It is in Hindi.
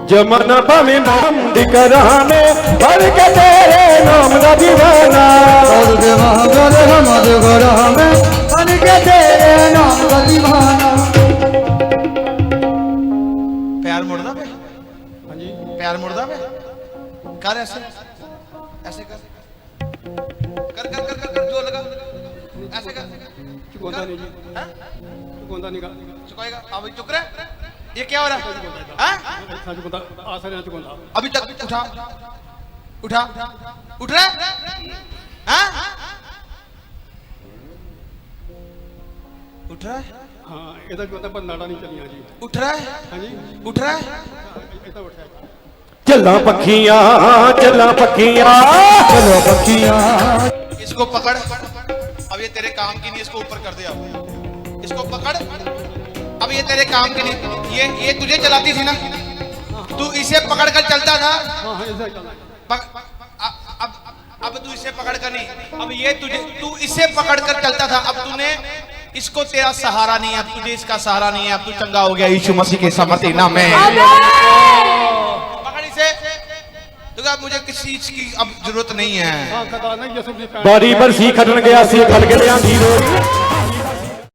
जमाना भावे नाम दिकराने भर के तेरे नाम का दीवाना भर के तेरे नाम का दीवाना। प्यार मुड़दा पे प्यार मुड़दा पे कर ऐसे ऐसे कर कर कर कर कर जोर लगा ऐसे कर चुकौंदा नहीं जी चुकौंदा नहीं का चुकाएगा अब चुक रहा ये क्या हो रहा है अभी तक उठा उठा उठ रहा उठ रहा है हाँ इधर जो पर नाड़ा नहीं चलिया जी उठ रहा है हाँ जी उठ रहा है चला पखियां चला पखियां चलो पखियां। इसको पकड़ अब ये तेरे काम की नहीं इसको ऊपर कर दे अब इसको पकड़ अब ये तेरे काम की नहीं ये तुझे चलाती थी ना तू इसे पकड़ कर चलता था अब तू इसे पकड़ कर नहीं अब ये तुझे तू इसे पकड़ कर चलता था अब तूने इसको तेरा सहारा नहीं है अब तुझे इसका सहारा नहीं है अब तू चंगा हो गया यीशु मसीह के समर्थी नाम में पकड़ इसे तो अब मुझे किसी चीज की अब जरूरत नहीं है बारी बरसी खटन गया सी खट गया